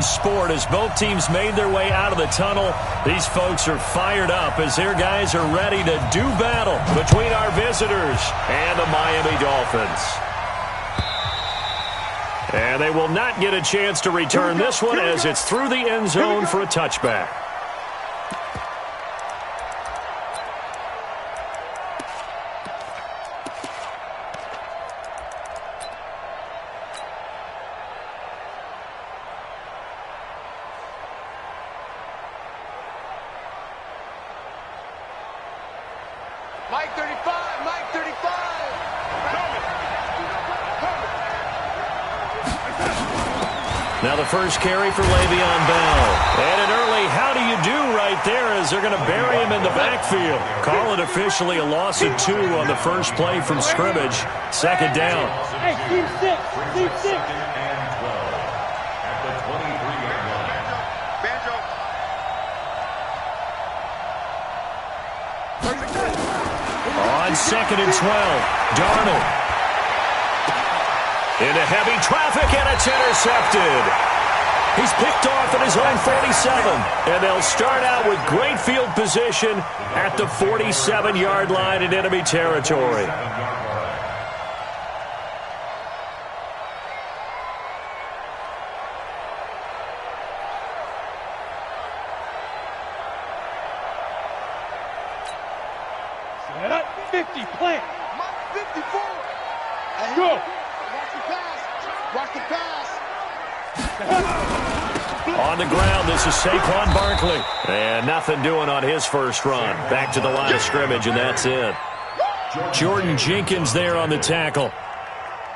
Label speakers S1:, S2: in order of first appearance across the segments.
S1: in sport as both teams made their way out of the tunnel. These folks are fired up as their guys are ready to do battle between our visitors and the Miami Dolphins. And they will not get a chance to return this one as it's through the end zone for a touchback.
S2: Mike 35, Mike 35.
S1: Now the first carry for Le'Veon Bell. And an early how do you do right there as they're going to bury him in the backfield. Call it officially a loss of 2 on the first play from scrimmage. Second down.
S3: Hey, team 6, team 6.
S1: On 2nd and 12, Darnold. Into heavy traffic, and it's intercepted. He's picked off at his own 47. And they'll start out with great field position at the 47-yard line in enemy territory.
S3: Set up, 50, plant.
S2: Mike 54.
S3: Let's go.
S2: Watch the pass. Watch the pass.
S1: On the ground, this is Saquon Barkley. And nothing doing on his first run. Back to the line of scrimmage, and that's it. Jordan Jenkins there on the tackle.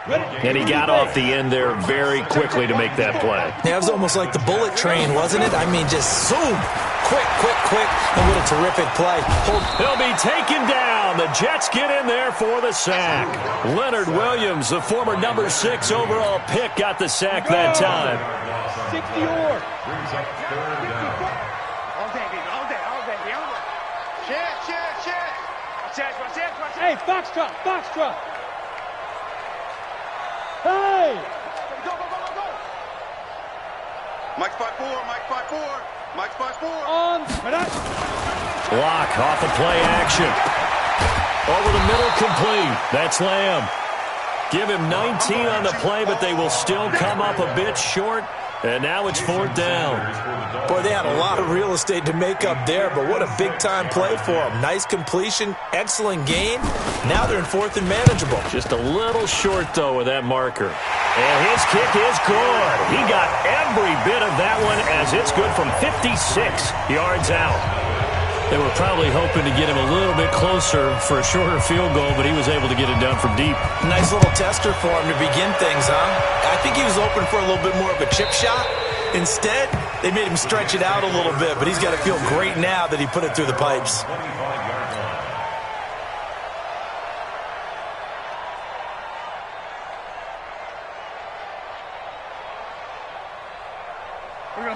S1: And he got off the end there very quickly to make that play.
S4: Yeah, it was almost like the bullet train, wasn't it? I mean, just zoom. Quick, quick, quick. And what a terrific play.
S1: He'll be taken down. The Jets get in there for the sack. Leonard Williams, the former number 6 overall pick, got the sack that time.
S3: 60 or. Hey, Foxtrot, Foxtrot. Hey!
S2: Go, go, go, go, go. Mike 5-4, Mike 5-4, Mike 5-4.
S3: On.
S1: Block off the play action. Over the middle, complete. That's Lamb. Give him 19 on the play, but they will still come up a bit short. And now it's 4th down.
S4: Boy, they had a lot of real estate to make up there, but what a big-time play for them. Nice completion, excellent gain. Now they're in 4th and manageable.
S1: Just a little short, though, with that marker. And his kick is good. He got every bit of that one as it's good from 56 yards out. They were probably hoping to get him a little bit closer for a shorter field goal, but he was able to get it done from deep.
S4: Nice little tester for him to begin things, huh? I think he was open for a little bit more of a chip shot. Instead, they made him stretch it out a little bit, but he's got to feel great now that he put it through the pipes.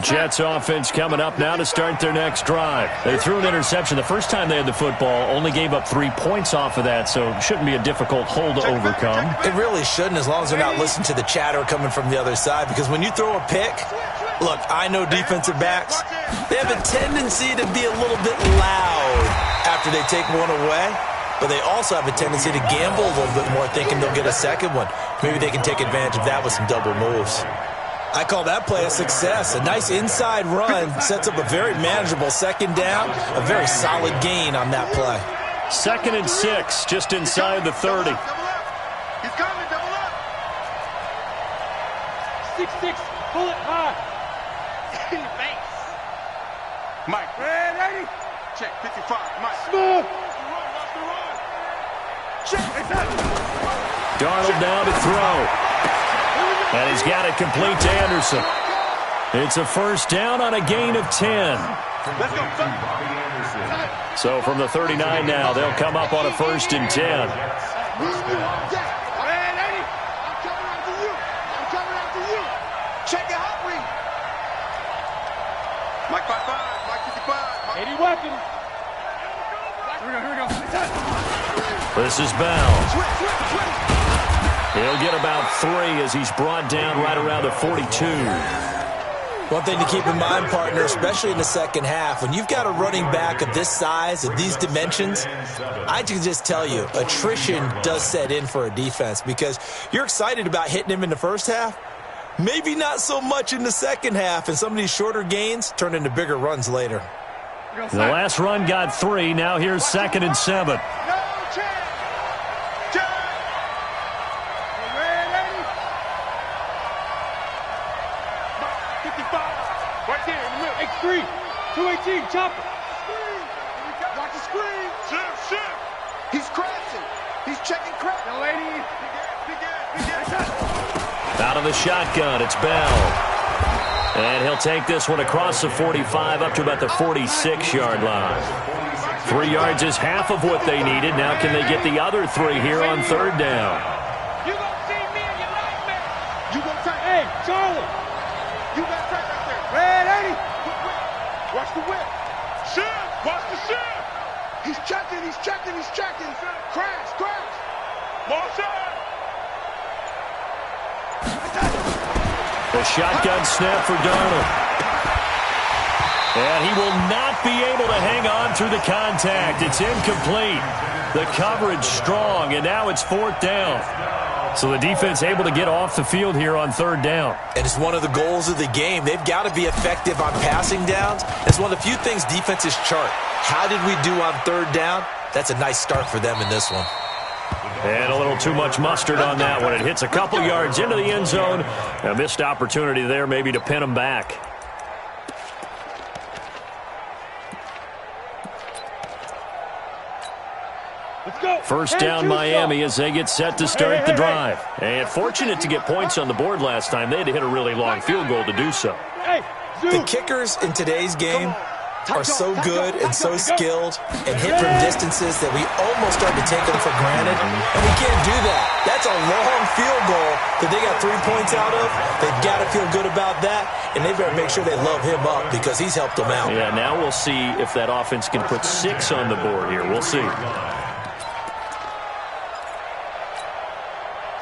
S1: Jets offense coming up now to start their next drive. They threw an interception the first time they had the football, only gave up 3 points off of that, so it shouldn't be a difficult hole to overcome.
S4: It really shouldn't, as long as they're not listening to the chatter coming from the other side, because when you throw a pick, look, I know defensive backs, they have a tendency to be a little bit loud after they take one away, but they also have a tendency to gamble a little bit more, thinking they'll get a second one. Maybe they can take advantage of that with some double moves. I call that play a success. A nice inside run sets up a very manageable second down, a very solid gain on that play.
S1: 2nd and 6, just inside the 30.
S2: He's coming, double up.
S3: 6-6, pull it high.
S2: In the face. Mike, ready? Check, 55, Mike.
S3: Smooth.
S2: Watch the run. Check, it's up.
S1: Darnold now to throw. And he's got it complete to Anderson. It's a first down on a gain of 10.
S2: Let's go.
S1: So from the 39 now, they'll come up on a 1st and 10.
S2: I'm coming after you. I'm coming after you. Check it out, Reed. Mike 5-5, Mike 55.
S3: 80 weapons.
S2: Here we go.
S1: This is Bell.
S2: Switch.
S1: He'll get about 3 as he's brought down right around the 42.
S4: One thing to keep in mind, partner, especially in the second half, when you've got a running back of this size, of these dimensions, I can just tell you, attrition does set in for a defense because you're excited about hitting him in the first half. Maybe not so much in the second half, and some of these shorter gains turn into bigger runs later.
S1: The last run got 3. Now here's 2nd and 7.
S3: Screen. 218, chopper.
S2: Watch the screen. Shift. He's crashing. He's checking crash.
S3: The lady.
S1: Out of the shotgun, it's Bell. And he'll take this one across the 45 up to about the 46-yard line. 3 yards is half of what they needed. Now can they get the other 3 here on 3rd down?
S3: You gonna see me and you like me. You gonna say, hey, Charlie.
S2: You got track right there.
S3: Red 80.
S2: Watch the whip. Shift. Watch the shift. He's checking. Crash. Motion.
S1: The shotgun snap for Donald. And he will not be able to hang on through the contact. It's incomplete. The coverage strong, and now it's 4th down. So the defense able to get off the field here on 3rd down.
S4: And it's one of the goals of the game. They've got to be effective on passing downs. It's one of the few things defenses chart. How did we do on 3rd down? That's a nice start for them in this one.
S1: And a little too much mustard on that one. It hits a couple yards into the end zone. A missed opportunity there maybe to pin them back. First down Miami as they get set to start the drive. And fortunate to get points on the board last time. They had to hit a really long field goal to do so.
S4: The kickers in today's game are so good and so skilled and hit from distances that we almost start to take them for granted. And we can't do that. That's a long field goal that they got 3 points out of. They've got to feel good about that, and they better make sure they love him up because he's helped them out.
S1: Yeah, now we'll see if that offense can put 6 on the board here. We'll see.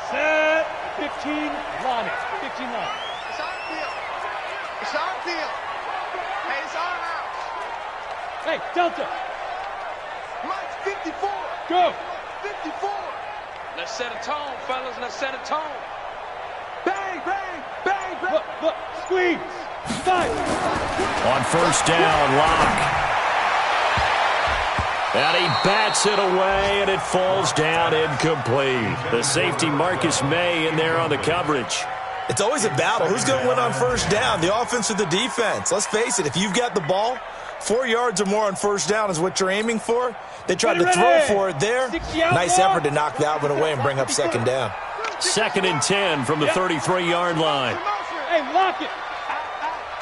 S3: Set. 15 line. 15 line.
S2: It's on field. Hey, it's on house.
S3: Hey, Delta.
S2: Mike's 54.
S3: Go.
S2: 54.
S5: Let's set a tone, fellas. Let's set a tone.
S2: Bang.
S3: Look. Squeeze. Five.
S1: On 1st down, Locke. And he bats it away, and it falls down incomplete. The safety, Marcus May, in there on the coverage.
S4: It's always a battle. Who's going to win on 1st down, the offense or the defense? Let's face it, if you've got the ball, 4 yards or more on 1st down is what you're aiming for. They tried to throw for it there. Nice effort to knock that one away and bring up 2nd down.
S1: 2nd and 10 from the 33-yard line.
S3: Hey, lock it.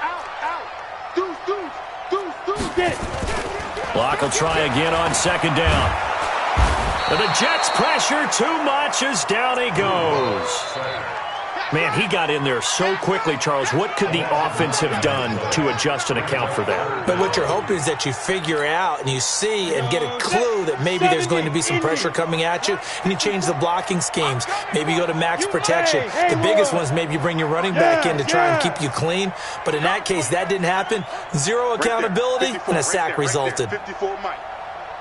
S2: Out. Deuce.
S3: Get it.
S1: Locke will try again on 2nd down. And the Jets pressure too much as down he goes. Man, he got in there so quickly, Charles. What could the offense have done to adjust and account for that?
S4: But what you're hoping is that you figure out and you see and get a clue that maybe there's going to be some pressure coming at you, and you change the blocking schemes. Maybe you go to max protection. The biggest one is maybe you bring your running back in to try and keep you clean. But in that case, that didn't happen. 0 accountability, and a sack resulted.
S2: 54 Mike.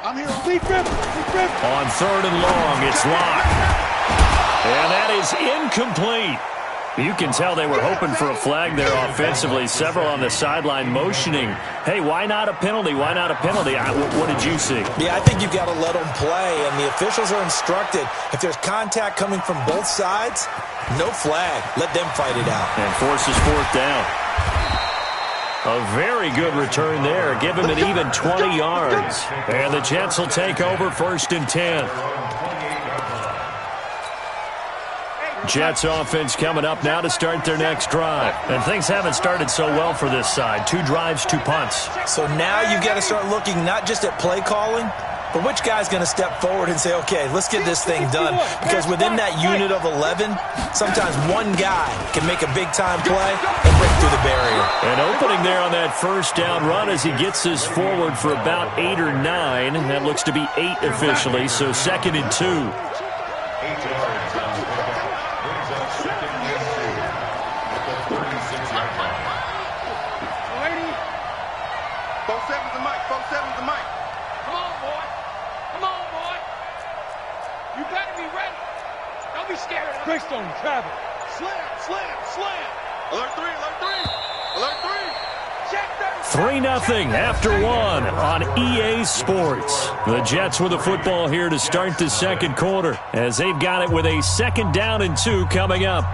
S2: I'm here.
S1: On 3rd and long, it's Locke. And that is incomplete. You can tell they were hoping for a flag there offensively. Several on the sideline motioning. Hey, why not a penalty? Why not a penalty? What did you see?
S4: Yeah, I think you've got to let them play, and the officials are instructed. If there's contact coming from both sides, no flag. Let them fight it out.
S1: And forces 4th down. A very good return there. Give him an even 20 yards. And the Jets will take over 1st and 10. Jets offense coming up now to start their next drive. And things haven't started so well for this side. 2 drives, 2 punts.
S4: So now you've got to start looking not just at play calling, but which guy's going to step forward and say, okay, let's get this thing done. Because within that unit of 11, sometimes one guy can make a big-time play and break through the barrier.
S1: And opening there on that 1st down run as he gets this forward for about 8 or 9. That looks to be 8 officially, so 2nd and 2.
S5: Don't be scared.
S3: Greystone, travel.
S5: Slam, slam, slam.
S2: Alert 3, alert 3. Alert 3.
S1: 3-0 after 1 on EA Sports. The Jets with the football here to start the second quarter as they've got it with a 2nd down and 2 coming up.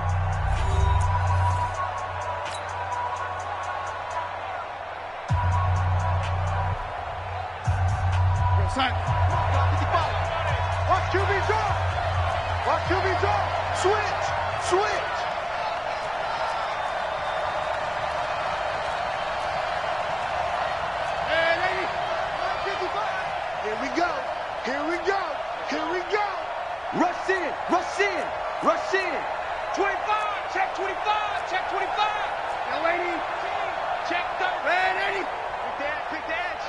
S3: Watch QB drop. Watch QB drop. Switch. Switch. Hey, lady. 55. Here we go. Here we go. Here we go. Rush in. Rush in. Rush in.
S5: 25. Check 25. Check 25.
S3: Yo, lady.
S5: Check 30.
S3: Hey, lady. Pick the edge.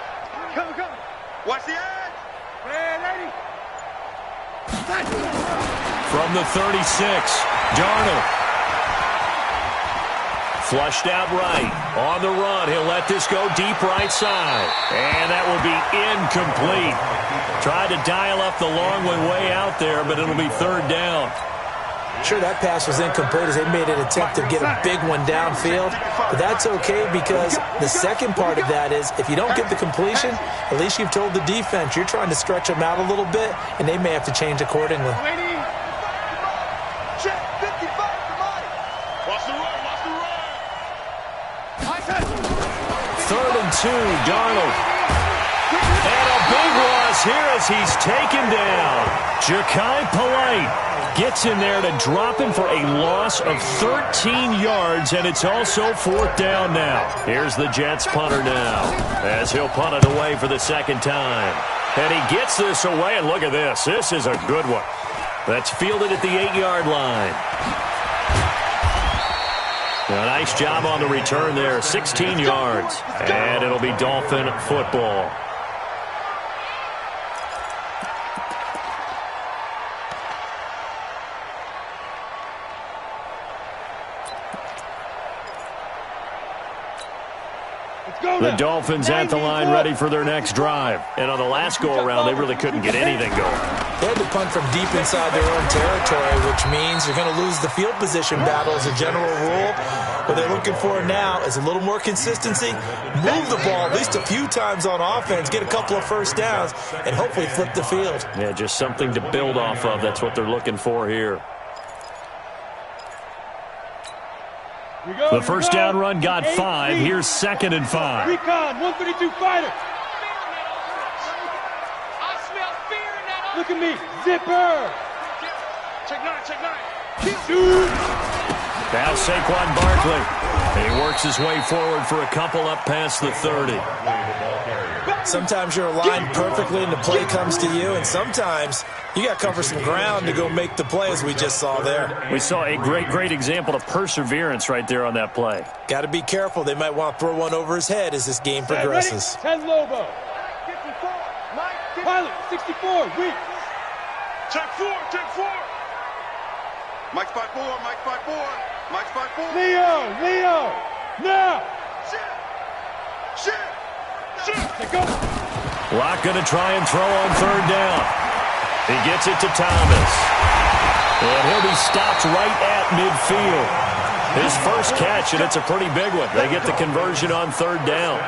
S3: Come, come.
S2: Watch the edge.
S3: Hey, lady.
S1: From the 36, Darnold. Flushed out right. On the run, he'll let this go deep right side. And that will be incomplete. Tried to dial up the long one way out there, but it'll be 3rd down.
S4: Sure, that pass was incomplete as they made an attempt to get a big one downfield. But that's okay because the second part of that is if you don't get the completion, at least you've told the defense you're trying to stretch them out a little bit, and they may have to change accordingly.
S3: Check 55 to Mike.
S5: Watch the run. Watch the run.
S1: 3rd and 2, Darnold. And a big loss here as he's taken down. Ja'Kai Polite gets in there to drop him for a loss of 13 yards, and it's also 4th down now. Here's the Jets punter now as he'll punt it away for the 2nd time. And he gets this away, and look at this. This is a good one. That's fielded at the 8-yard line. A nice job on the return there, 16 yards. And it'll be Dolphin football. The Dolphins at the line ready for their next drive. And on the last go-around, they really couldn't get anything going.
S4: They had to punt from deep inside their own territory, which means you're going to lose the field position battle as a general rule. What they're looking for now is a little more consistency, move the ball at least a few times on offense, get a couple of 1st downs, and hopefully flip the field.
S1: Yeah, just something to build off of. That's what they're looking for here. The 1st down run got 5. Here's 2nd and 5.
S3: Recon, 132 fighter.
S5: I smell fear in that.
S3: Look at me. Zipper.
S5: Check 9. Check 9.
S3: Shoot.
S1: Now Saquon Barkley. He works his way forward for a couple up past the 30.
S4: Sometimes you're aligned perfectly and the play comes to you, and sometimes you got to cover some ground to go make the play, as we just saw there.
S1: We saw a great example of perseverance right there on that play.
S4: Got to be careful. They might want to throw one over his head as this game progresses.
S3: 10 Lobo. 54. Pilot, 64. Weak.
S5: Check 4. Check 4.
S2: Mike's 5-4. Mike's 5-4. Mike's 5-4.
S3: Leo. Now.
S2: Shit.
S3: Go.
S1: Locke going to try and throw on 3rd down. He gets it to Thomas. And he'll be stopped right at midfield. His first catch, and it's a pretty big one. They get the conversion on 3rd down.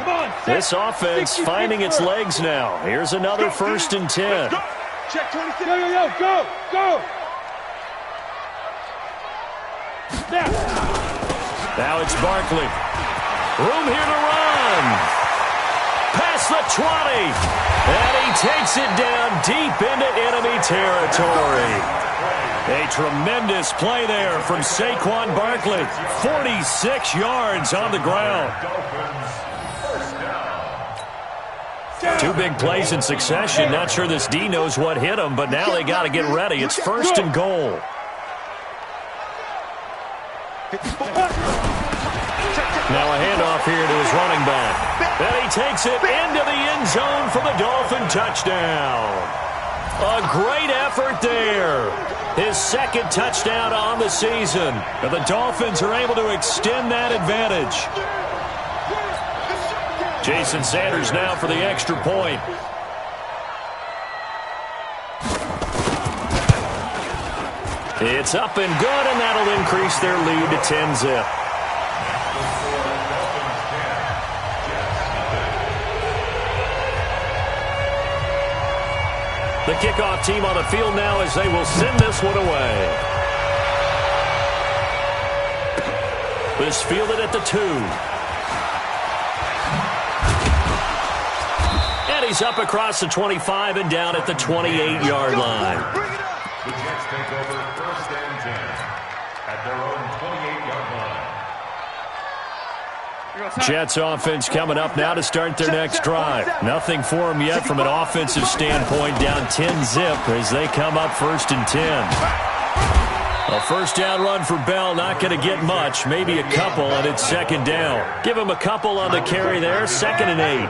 S3: Come on.
S1: This offense finding its legs now. Here's another 1st and 10.
S3: Check 26. Yo. Go.
S1: Now it's Barkley. Room here to run. Past the 20. And he takes it down deep into enemy territory. A tremendous play there from Saquon Barkley. 46 yards on the ground. 2 big plays in succession. Not sure this D knows what hit him, but now they got to get ready. It's 1st and goal. Now a handoff here to his running back. And he takes it into the end zone for the Dolphin touchdown. A great effort there. His 2nd touchdown on the season. And the Dolphins are able to extend that advantage. Jason Sanders now for the extra point. It's up and good, and that'll increase their lead to 10-zip. The kickoff team on the field now as they will send this one away. This fielded at the 2. And he's up across the 25 and down at the 28-yard line.
S6: The Jets take over 1st and 10 at their own 28-yard line.
S1: Jets offense coming up now to start their next drive. Nothing for them yet from an offensive standpoint, down 10-zip as they come up 1st and 10. A first down run for Bell, not going to get much, maybe a couple, and it's 2nd down. Give him a couple on the carry there, 2nd and 8.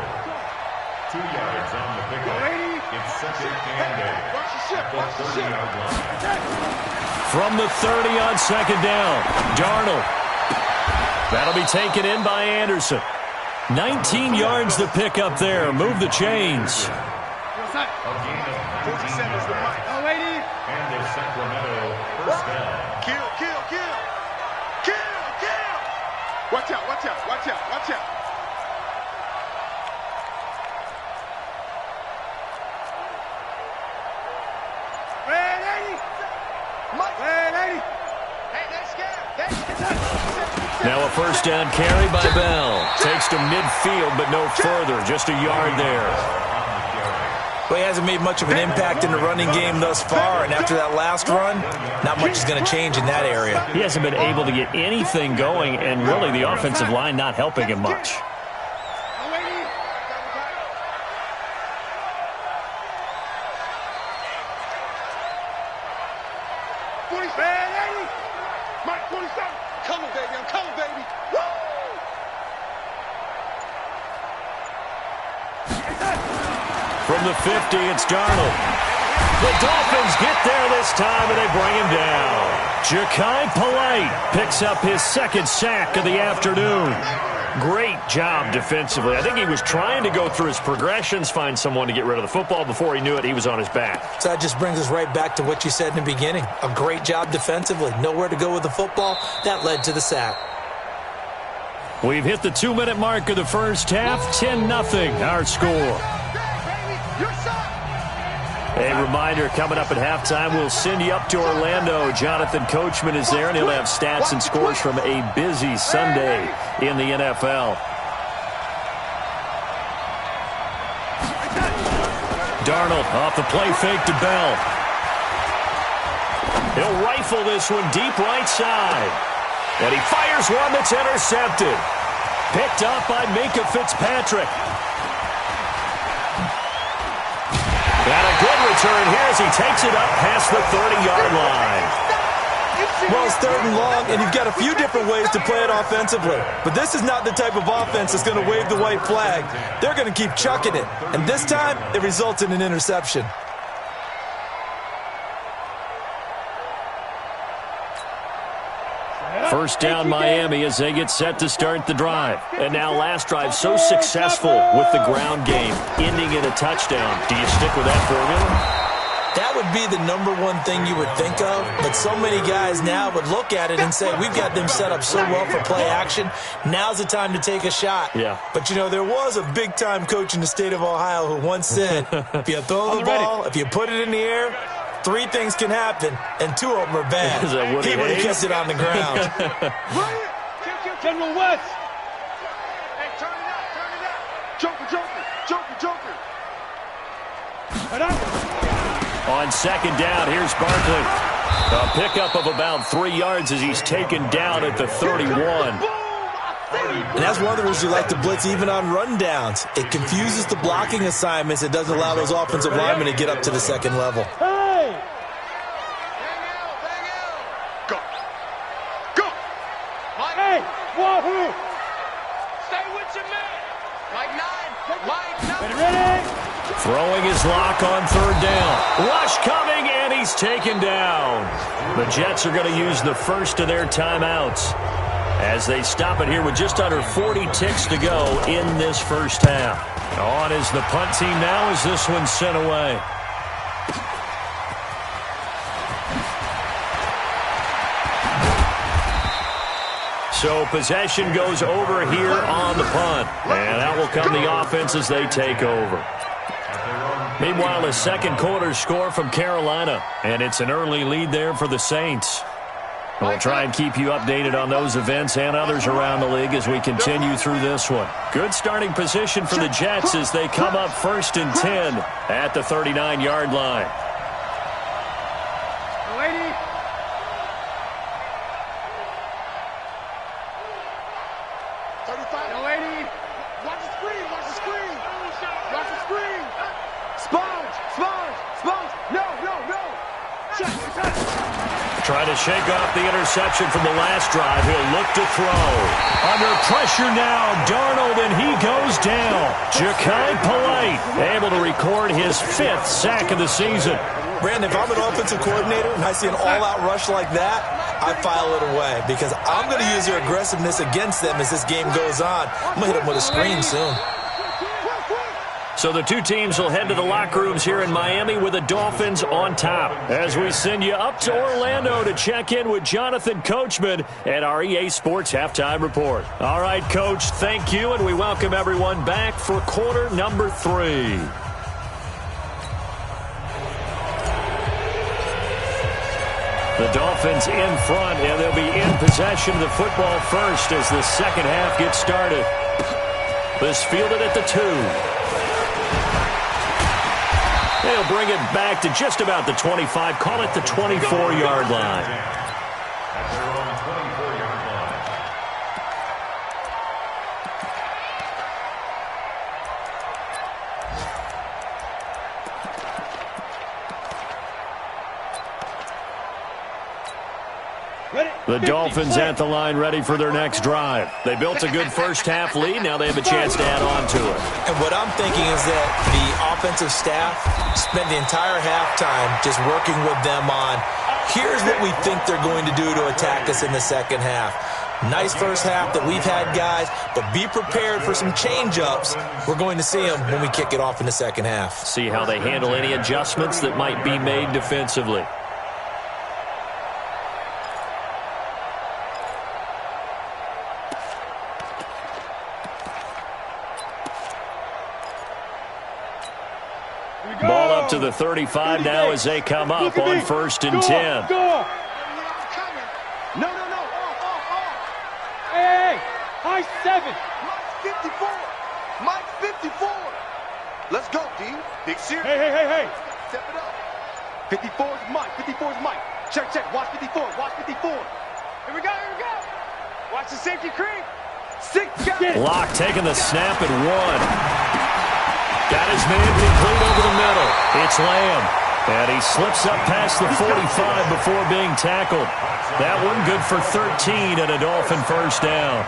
S6: 2 yards on the pickup. It's 2nd and 8 at the 30-yard line.
S1: From the 30 on 2nd down, Darnold. That'll be taken in by Anderson. 19 yards to pick up there. Move the chains.
S6: A gain of 19 yards. And the Sacramento first down.
S2: Kill. Watch out.
S1: Now a first down carry by Bell. Takes to midfield, but no further. Just a yard there.
S4: Well, he hasn't made much of an impact in the running game thus far, and after that last run, not much is going to change in that area.
S1: He hasn't been able to get anything going, and really the offensive line not helping him much. From the 50, it's Darnold. The Dolphins get there this time, and they bring him down. Ja'Kai Polite picks up his 2nd sack of the afternoon. Great job defensively. I think he was trying to go through his progressions, find someone to get rid of the football. Before he knew it, he was on his back.
S4: So that just brings us right back to what you said in the beginning. A great job defensively. Nowhere to go with the football. That led to the sack.
S1: We've hit the 2-minute mark of the first half. 10-0 our score. A reminder, coming up at halftime, we'll send you up to Orlando. Jonathan Coachman is there, and he'll have stats and scores from a busy Sunday in the NFL. Darnold off the play fake to Bell. He'll rifle this one deep right side. And he fires one that's intercepted. Picked off by Minkah Fitzpatrick. And a good return here as he takes it up past the 30-yard line.
S4: Well, it's 3rd and long, and you've got a few different ways to play it offensively. But this is not the type of offense that's going to wave the white flag. They're going to keep chucking it. And this time, it results in an interception.
S1: First down Miami as they get set to start the drive. And now last drive so successful with the ground game, ending in a touchdown. Do you stick with that formula?
S4: That would be the #1 thing you would think of, but so many guys now would look at it and say, we've got them set up so well for play action, now's the time to take a shot.
S1: Yeah.
S4: But, you know, there was a big-time coach in the state of Ohio who once said, if you throw the ball, if you put it in the air, 3 things can happen, and 2 of them are bad. He would have kept it on the ground.
S3: General West.
S2: Hey, turn it up. Joker.
S1: On 2nd down, here's Barkley. A pickup of about 3 yards as he's taken down at the 31.
S4: And that's one of the reasons we like to blitz even on rundowns. It confuses the blocking assignments. It doesn't allow those offensive linemen to get up to the 2nd level.
S3: Hey!
S2: Go.
S3: Hey! Wahoo!
S5: Stay with your man. Mike 9.
S3: Ready?
S1: Throwing his lock on 3rd down. Rush coming, and he's taken down. The Jets are going to use the first of their timeouts as they stop it here with just under 40 ticks to go in this first half. On is the punt team now as this one's sent away. So possession goes over here on the punt. And that will come the offense as they take over. Meanwhile, a second quarter score from Carolina. And it's an early lead there for the Saints. We'll try and keep you updated on those events and others around the league as we continue through this one. Good starting position for the Jets as they come up 1st and 10 at the 39-yard line.
S3: 35. No 80. Watch the screen. Watch the screen. Watch the screen. Sponge. Sponge. Sponge. No. Check.
S1: Trying to shake off the interception from the last drive. He'll look to throw. Under pressure now, Darnold, and he goes down. Ja'Kai Polite able to record his 5th sack of the season.
S4: Brandon, if I'm an offensive coordinator and I see an all-out rush like that, I file it away because I'm going to use their aggressiveness against them as this game goes on. I'm going to hit them with a screen soon.
S1: So the two teams will head to the locker rooms here in Miami with the Dolphins on top. As we send you up to Orlando to check in with Jonathan Coachman at our EA Sports Halftime Report. All right, Coach, thank you, and we welcome everyone back for quarter number 3. The Dolphins in front, and they'll be in possession of the football first as the second half gets started. This fielded at the 2. They'll bring it back to just about the 25, call it the 24-yard line.
S6: At their own 24-yard line.
S1: The Dolphins at the line ready for their next drive. They built a good first half lead. Now they have a chance to add on to it.
S4: And what I'm thinking is that the offensive staff spent the entire halftime just working with them on, here's what we think they're going to do to attack us in the second half. Nice first half that we've had, guys, but be prepared for some change-ups. We're going to see them when we kick it off in the second half.
S1: See how they handle any adjustments that might be made defensively. Ball up to the 35 now as they come up on 1st and 10.
S3: No. Hey, high 7. Mike 54. Let's go, D. Big series. Hey. Step it up. 54 is Mike. 54 is Mike. Check. Watch 54. Here we go. Watch the safety creep. 6.
S1: Locke taking the snap at 1. Got his man complete over the middle. It's Lamb. And he slips up past the 45 before being tackled. That one good for 13 and a Dolphin first down.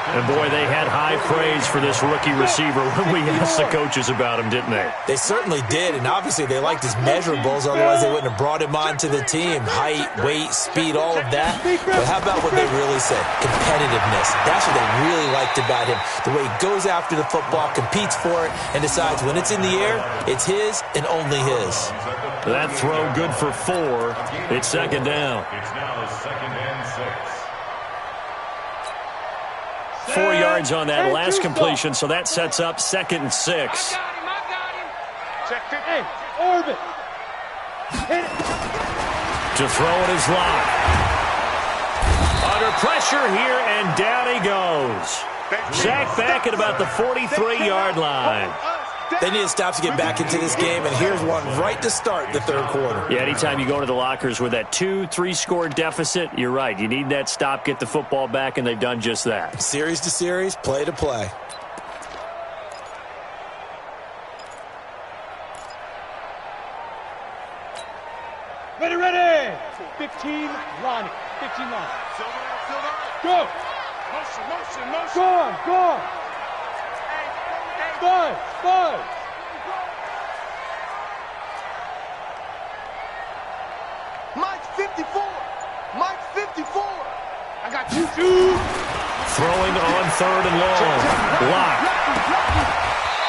S1: And, boy, they had high praise for this rookie receiver when we asked the coaches about him, didn't they?
S4: They certainly did, and obviously they liked his measurables, otherwise they wouldn't have brought him onto the team. Height, weight, speed, all of that. But how about what they really said? Competitiveness. That's what they really liked about him. The way he goes after the football, competes for it, and decides when it's in the air, it's his and only his.
S1: That throw good for 4. It's second down.
S6: It's now 2nd and 6.
S1: 4 yards on that last completion, so that sets up 2nd and 6.
S5: I got him.
S3: Check 50. Hey, orbit. Hit it.
S1: To throw it is Locke. Under pressure here, and down he goes. Sacked back at about the 43-yard line.
S4: They need to stop to get back into this game, and here's one right to start the third quarter.
S1: Yeah, anytime you go to the lockers with that 2-3 score deficit, you're right. You need that stop, get the football back, and they've done just that.
S4: Series to series, play to play.
S3: Ready. 15, Ronnie. 15 line. Go. Motion. Go on. Buzz. Mike 54. I got you.
S1: Throwing on 3rd and long. Locke.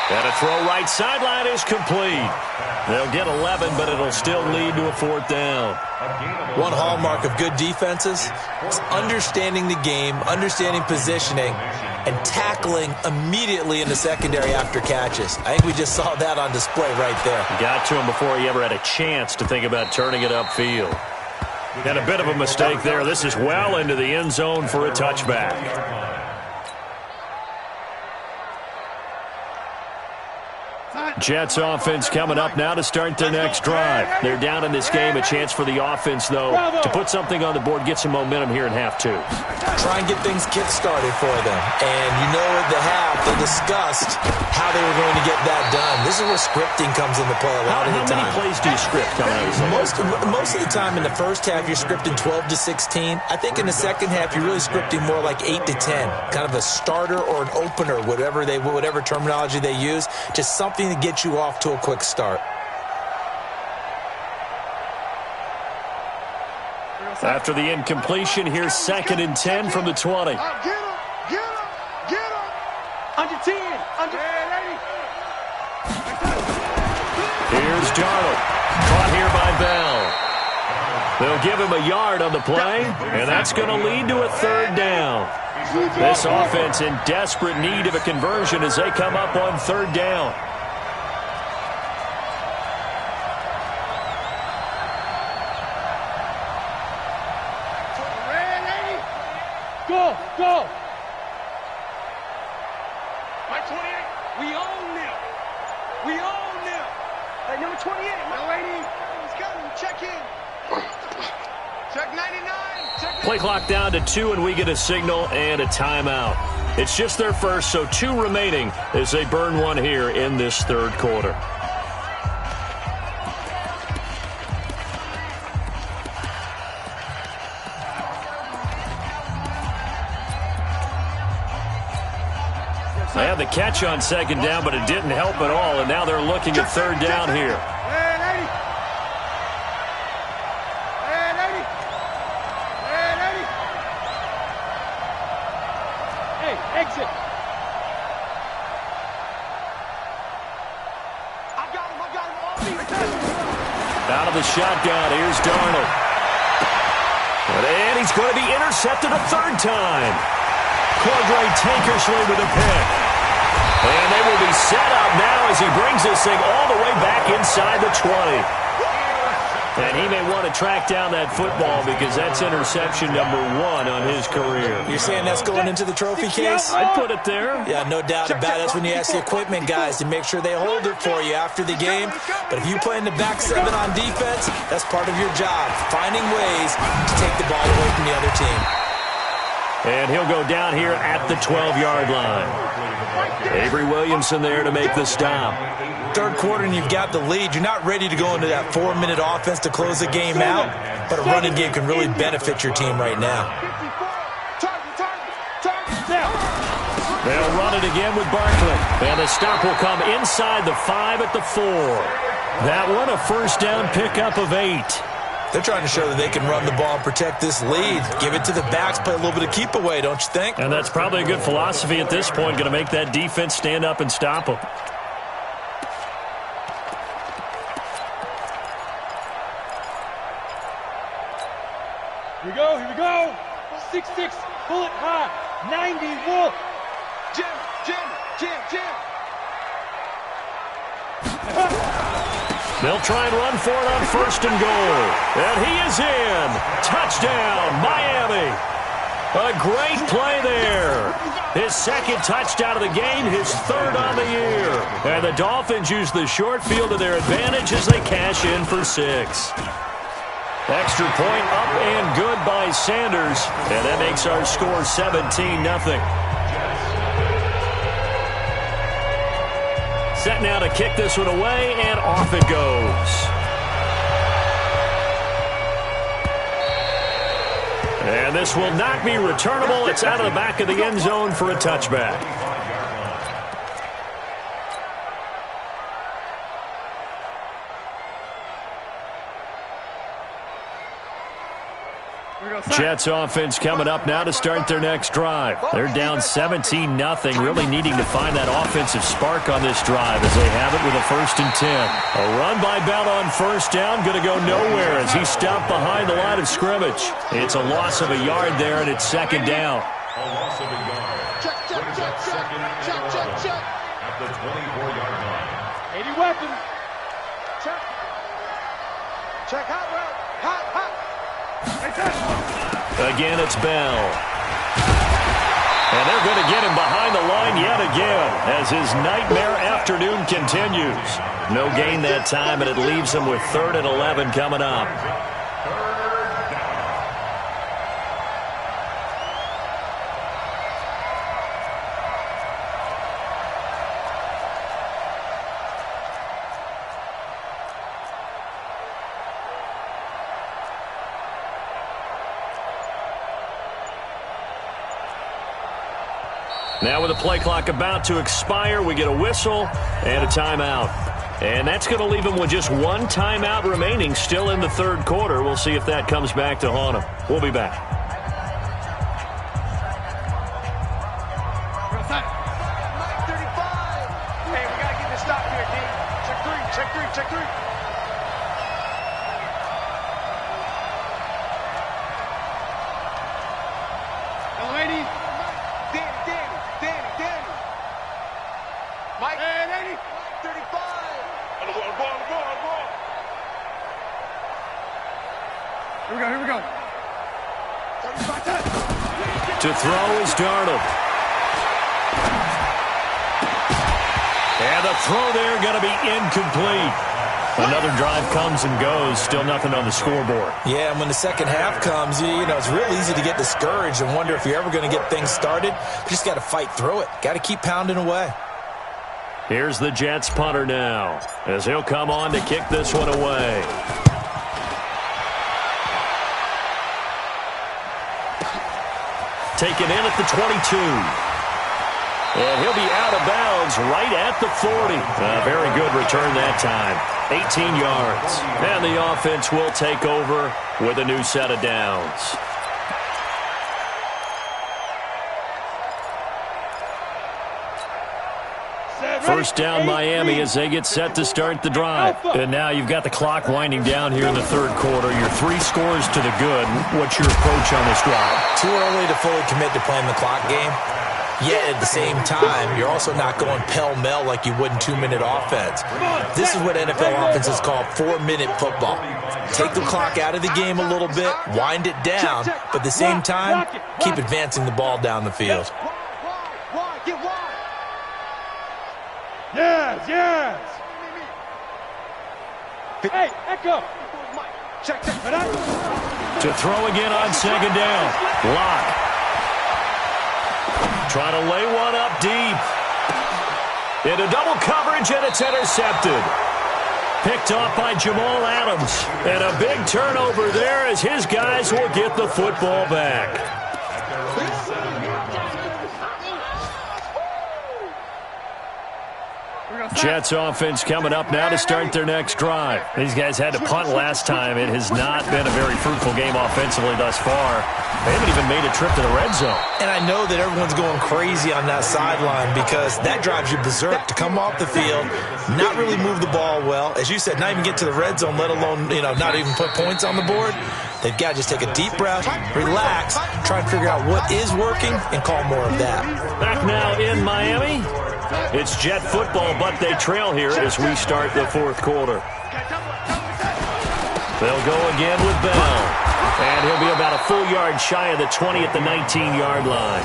S1: And a throw right sideline is complete. They'll get 11, but it'll still lead to a 4th down.
S4: One hallmark of good defenses is understanding the game, understanding positioning, and tackling immediately in the secondary after catches. I think we just saw that on display right there.
S1: Got to him before he ever had a chance to think about turning it upfield. And a bit of a mistake there. This is well into the end zone for a touchback. Jets offense coming up now to start their next drive. They're down in this game. A chance for the offense, though, to put something on the board, get some momentum here in half 2.
S4: Try and get things kick-started for them. And you know at the half, they discussed how they were going to get that done. This is where scripting comes into play a lot of the time.
S1: How many plays do you script coming out of this?
S4: Most of the time in the first half, you're scripting 12 to 16. I think in the second half, you're really scripting more like 8 to 10. Kind of a starter or an opener, whatever terminology they use. Just something to get you off to a quick start.
S1: After the incompletion, here's 2nd and 10 from the 20.
S3: Get him! Under 10! Under 10!
S1: Here's Darnold. Caught here by Bell. They'll give him a yard on the play, and that's going to lead to a 3rd down. This offense in desperate need of a conversion as they come up on 3rd down.
S3: Go! Mike 28. We own them. Hey, number 28. No, lady. He's coming. Check in. Check 99.
S1: Play clock down to 2, and we get a signal and a timeout. It's just their first, so 2 remaining as they burn one here in this 3rd quarter. They had the catch on 2nd down, but it didn't help at all, and now they're looking at 3rd down here.
S3: Hey, exit. I got him.
S1: Out of the shotgun, here's Darnold. And he's going to be intercepted a 3rd time. Cordray Tankersley with a pick. And they will be set up now as he brings this thing all the way back inside the 20. And he may want to track down that football because that's interception number 1 on his career.
S4: You're saying that's going into the trophy case?
S1: I'd put it there.
S4: Yeah, no doubt about it. That's when you ask the equipment guys to make sure they hold it for you after the game. But if you play in the back 7 on defense, that's part of your job, finding ways to take the ball away from the other team.
S1: And he'll go down here at the 12-yard line. Avery Williamson there to make the stop.
S4: 3rd quarter and you've got the lead. You're not ready to go into that 4-minute offense to close the game out, but a running game can really benefit your team right now.
S1: They'll run it again with Barkley. And the stop will come inside the 5 at the 4. That one a 1st down pickup of 8.
S4: They're trying to show that they can run the ball and protect this lead. Give it to the backs, play a little bit of keep away, don't you think?
S1: And that's probably a good philosophy at this point, going to make that defense stand up and stop them.
S3: Here we go. 6'6", pull it high. 90, Wolf. Jim.
S1: They'll try and run for it on 1st and goal. And he is in. Touchdown, Miami. A great play there. His 2nd touchdown of the game, his 3rd on the year. And the Dolphins use the short field to their advantage as they cash in for 6. Extra point up and good by Sanders. And that makes our score 17-0. Set now to kick this one away, and off it goes. And this will not be returnable. It's out of the back of the end zone for a touchback. Jets offense coming up now to start their next drive. They're down 17-0, really needing to find that offensive spark on this drive as they have it with a 1st and 10. A run by Bell on 1st down, going to go nowhere as he stopped behind the line of scrimmage. It's a loss of a yard there, and it's 2nd down.
S6: A loss of a yard.
S5: Check,
S6: Brings up 2nd and 11 at the 24-yard line.
S3: 80 weapons. Check. Check hot route. Hot.
S1: Again, it's Bell. And they're going to get him behind the line yet again as his nightmare afternoon continues. No gain that time, and it leaves him with 3rd and 11 coming up. Now with the play clock about to expire, we get a whistle and a timeout. And that's going to leave him with just 1 timeout remaining still in the 3rd quarter. We'll see if that comes back to haunt him. We'll be back.
S3: Mike 35. Hey, we got to get this stop here, D. Check 3. Lady. Danny. Mike. And 80. 35. On the ball. Here we go.
S1: To throw is Darnold. And the throw there going to be incomplete. Another drive comes and goes. Still nothing on the scoreboard.
S4: Yeah, and when the second half comes, you know, it's real easy to get discouraged and wonder if you're ever going to get things started. You just got to fight through it. Got to keep pounding away.
S1: Here's the Jets punter now as he'll come on to kick this one away. Taken in at the 22. And he'll be out of bounds right at the 40. A very good return that time. 18 yards. And the offense will take over with a new set of downs. First down Miami as they get set to start the drive. And now you've got the clock winding down here in the 3rd quarter. Your 3 scores to the good. What's your approach on this drive?
S4: Too early to fully commit to playing the clock game. Yet at the same time, you're also not going pell-mell like you would in 2-minute offense. This is what NFL offenses call 4-minute football. Take the clock out of the game a little bit, wind it down, but at the same time, keep advancing the ball down the field.
S3: Get wide. Yes. Hey, echo. Check.
S1: To throw again on 2nd down. Lock. Trying to lay one up deep. Into double coverage, and it's intercepted. Picked off by Jamal Adams. And a big turnover there as his guys will get the football back. Jets offense coming up now to start their next drive. These guys had to punt last time. It has not been a very fruitful game offensively thus far. They haven't even made a trip to the red zone.
S4: And I know that everyone's going crazy on that sideline because that drives you berserk to come off the field, not really move the ball well. As you said, not even get to the red zone, let alone, not even put points on the board. They've got to just take a deep breath, relax, try and figure out what is working, and call more of that.
S1: Back now in Miami. It's Jet football, but they trail here as we start the 4th quarter. They'll go again with Bell. And he'll be about a full yard shy of the 20 at the 19-yard line.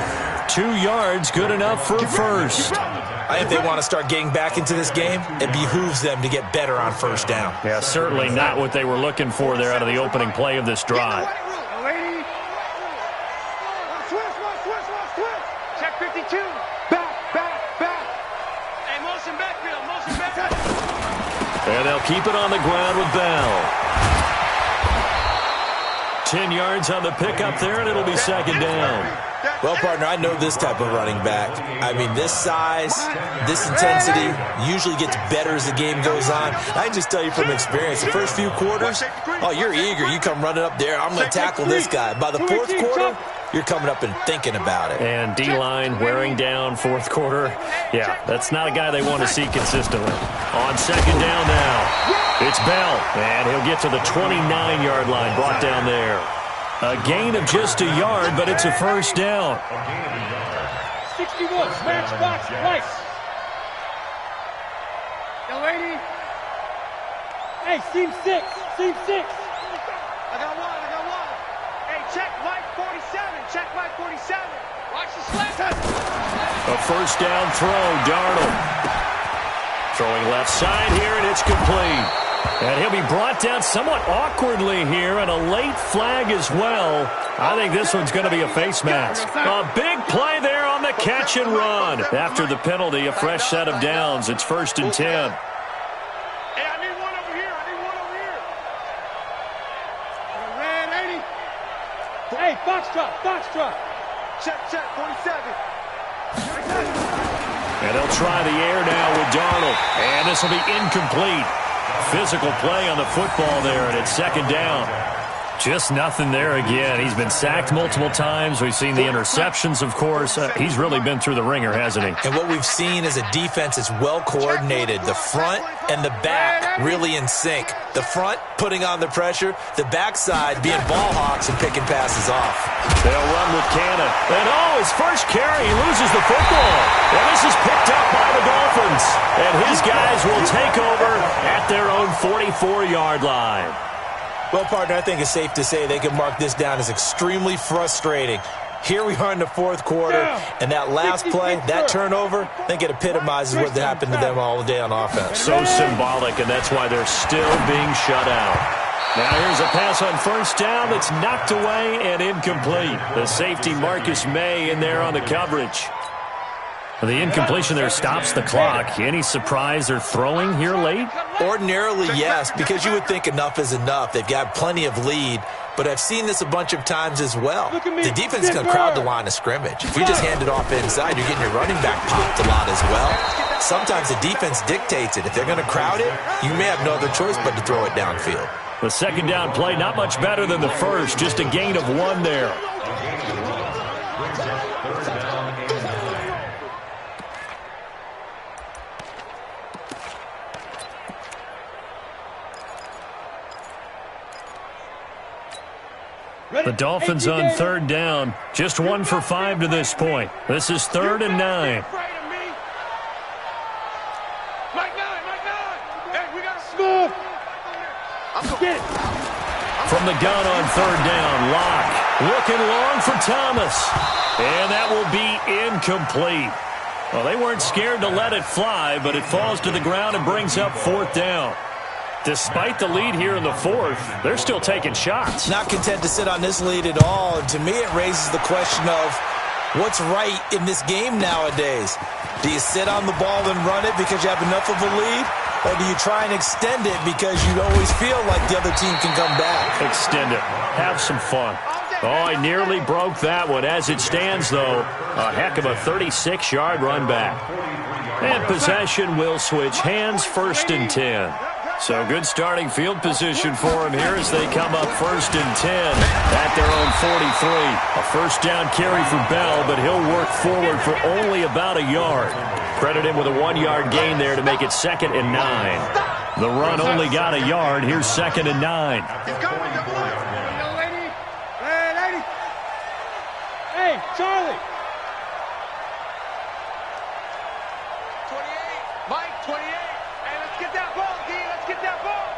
S1: 2 yards, good enough for a first.
S4: I think they want to start getting back into this game. It behooves them to get better on 1st down.
S1: Yeah, certainly not what they were looking for there out of the opening play of this drive.
S3: Check 52. Back. Hey, motion backfield.
S1: And they'll keep it on the ground with Bell. 10 yards on the pickup there, and it'll be 2nd down.
S4: Well, partner, I know this type of running back. I mean, this size, this intensity usually gets better as the game goes on. I can just tell you from experience, the first few quarters, oh, you're eager. You come running up there, I'm going to tackle this guy. By the fourth quarter, you're coming up and thinking about it.
S1: And D-line wearing down fourth quarter. Yeah, that's not a guy they want to see consistently. On second down now, it's Bell, and he'll get to the 29-yard line, brought down there. A gain of just a yard, but it's a first down.
S5: 61, smash box, right. Yo, lady. Hey, seam 6, seam 6.
S3: I got one. Hey, check Mike 47, Mike 47.
S5: Watch the slant.
S1: A first down throw, Darnold. Throwing left side here, and it's complete. And he'll be brought down somewhat awkwardly here, and a late flag as well. I think this one's going to be a face mask. A big play there on the catch and run. After the penalty, a fresh set of downs. It's 1st and 10.
S3: Hey, I need one over here. Red 80.
S5: Hey, Foxtrot.
S3: Check, 47.
S1: And they'll try the air now with Darnold. And this will be incomplete. Physical play on the football there, and it's second down. Just nothing there again. He's been sacked multiple times. We've seen the interceptions, of course. He's really been through the ringer, hasn't he?
S4: And what we've seen is a defense that's well coordinated. The front and the back really in sync. The front putting on the pressure, the backside being ball hawks and picking passes off.
S1: They'll run with Cannon. And his first carry, he loses the football. And this is picked up by the Dolphins. And his guys will take over at their own 44-yard line.
S4: Well, partner, I think it's safe to say they can mark this down as extremely frustrating. Here we are in the fourth quarter, and that last play, that turnover, I think it epitomizes what happened to them all day on offense.
S1: So symbolic, and that's why they're still being shut out. Now here's a pass on first down that's knocked away and incomplete. The safety Marcus May in there on the coverage. The incompletion there stops the clock. Any surprise they're throwing here late?
S4: Ordinarily, yes, because you would think enough is enough. They've got plenty of lead, but I've seen this a bunch of times as well. The defense is going to crowd the line of scrimmage. If you just hand it off inside, you're getting your running back popped a lot as well. Sometimes the defense dictates it. If they're going to crowd it, you may have no other choice but to throw it downfield.
S1: The second down play, not much better than the first, just a gain of 1 there. The Dolphins on third down, just 1 for 5 to this point. This is 3rd and 9.
S3: Mike 9. Hey, we got a smooth. Get it.
S1: From the gun on third down, Locke looking long for Thomas. And that will be incomplete. Well, they weren't scared to let it fly, but it falls to the ground and brings up 4th down. Despite the lead here in the 4th, they're still taking shots.
S4: Not content to sit on this lead at all. And to me, it raises the question of what's right in this game nowadays. Do you sit on the ball and run it because you have enough of a lead? Or do you try and extend it because you always feel like the other team can come back?
S1: Extend it. Have some fun. Oh, I nearly broke that one. As it stands, though, a heck of a 36-yard run back. And possession will switch hands, 1st and 10. So good starting field position for him here as they come up 1st and 10 at their own 43. A first down carry for Bell, but he'll work forward for only about a yard. Credit him with a 1-yard gain there to make it 2nd and 9. The run only got a yard. Here's 2nd and 9.
S5: Hey, Charlie.
S3: 28. Mike, 28. Hey, let's get that ball, D. Let's get that ball.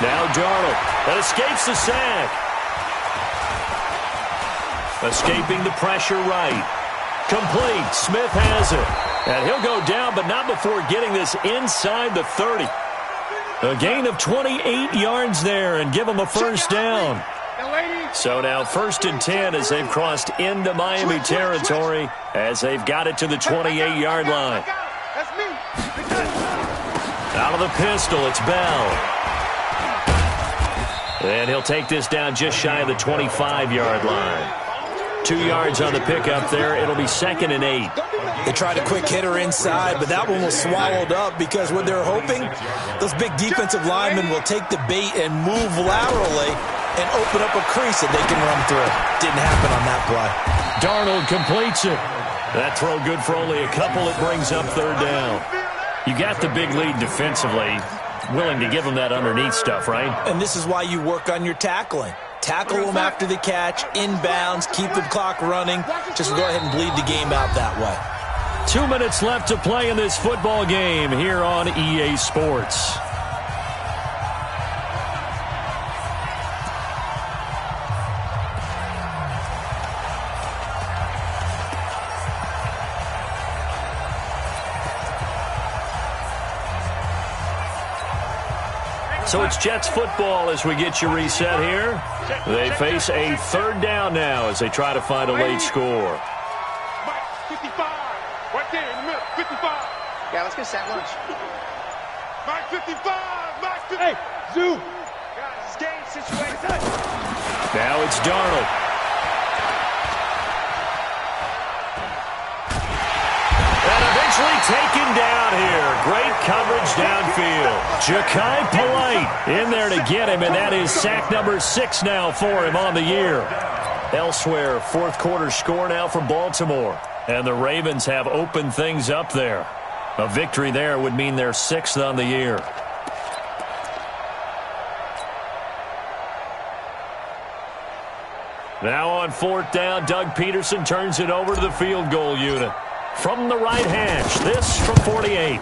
S1: Now Darnold that escapes the sack. Escaping the pressure right. Complete. Smith has it. And he'll go down, but not before getting this inside the 30. A gain of 28 yards there and give him a first down. So now 1st and 10 as they've crossed into Miami territory as they've got it to the 28-yard line. Out of the pistol, it's Bell. And he'll take this down just shy of the 25-yard line. 2 yards on the pickup there. It'll be 2nd and 8.
S4: They tried a quick hitter inside, but that one was swallowed up because what they're hoping, those big defensive linemen will take the bait and move laterally and open up a crease that they can run through. Didn't happen on that play.
S1: Darnold completes it. That throw good for only a couple. It brings up 3rd down. You got the big lead defensively. Willing to give them that underneath stuff, right?
S4: And this is why you work on your tackling. Tackle them after the catch, inbounds, keep the clock running. Just go ahead and bleed the game out that way.
S1: 2 minutes left to play in this football game here on EA Sports. So it's Jets football as we get you reset here. They face a 3rd down now as they try to find a late score.
S3: Mike, 55. Right there in the middle. 55.
S7: Yeah, let's get sack lunch.
S3: Mike, 55. Mike, 55.
S5: Hey, Zoo.
S3: Guys, it's game situation.
S1: Now it's Darnold. And eventually taken down here. Great coverage downfield. Ja'Kai Polite in there to get him, and that is sack number 6 now for him on the year. Elsewhere, 4th quarter score now for Baltimore. And the Ravens have opened things up there. A victory there would mean they're 6th on the year. Now on 4th down, Doug Peterson turns it over to the field goal unit. From the right hash, this from 48.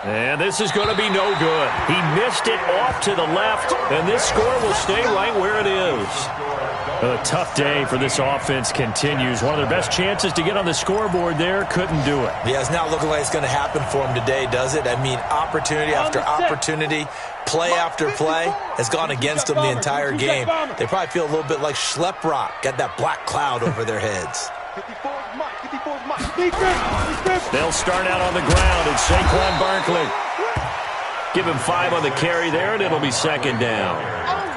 S1: And this is going to be no good. He missed it off to the left, and this score will stay right where it is. A tough day for this offense continues. One of their best chances to get on the scoreboard there, couldn't do it.
S4: Yeah, it's not looking like it's going to happen for him today, does it? I mean, opportunity after opportunity, play after play has gone against them the entire game. They probably feel a little bit like Schlep Rock, got that black cloud over their heads.
S3: 54's Mike. 54's Mike.
S1: They'll start out on the ground, and Saquon Barkley. Give him 5 on the carry there, and it'll be 2nd down.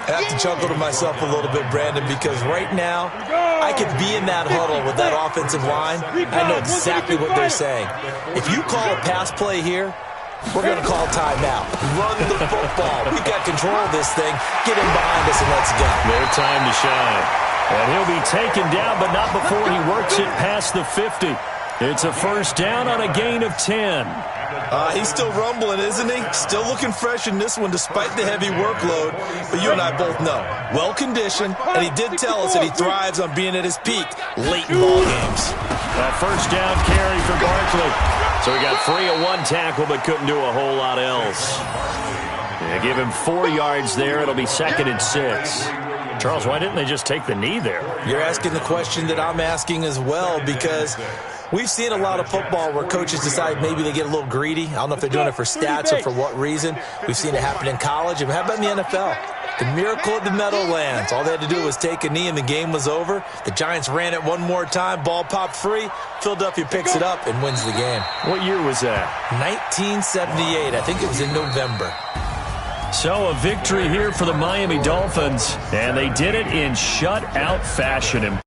S4: I have to chuckle to myself a little bit, Brandon, because right now I could be in that huddle with that offensive line. I know exactly what they're saying. If you call a pass play here, we're going to call timeout. Run the football. We got control of this thing. Get him behind us and let's go.
S1: Their time to shine. And he'll be taken down, but not before he works it past the 50. It's a 1st down on a gain of 10.
S4: He's still rumbling, isn't he? Still looking fresh in this one despite the heavy workload. But you and I both know, well-conditioned, and he did tell us that he thrives on being at his peak late in ball games.
S1: A 1st down carry for Barkley. So he got free of 1 tackle, but couldn't do a whole lot else. They give him 4 yards there. It'll be 2nd and 6. Charles, why didn't they just take the knee there?
S4: You're asking the question that I'm asking as well, because we've seen a lot of football where coaches decide maybe they get a little greedy. I don't know if they're doing it for stats or for what reason. We've seen it happen in college. And how about in the NFL? The miracle at the Meadowlands. All they had to do was take a knee and the game was over. The Giants ran it one more time. Ball popped free. Philadelphia picks it up and wins the game.
S1: What year was that?
S4: 1978. I think it was in November.
S1: So a victory here for the Miami Dolphins, and they did it in shutout fashion.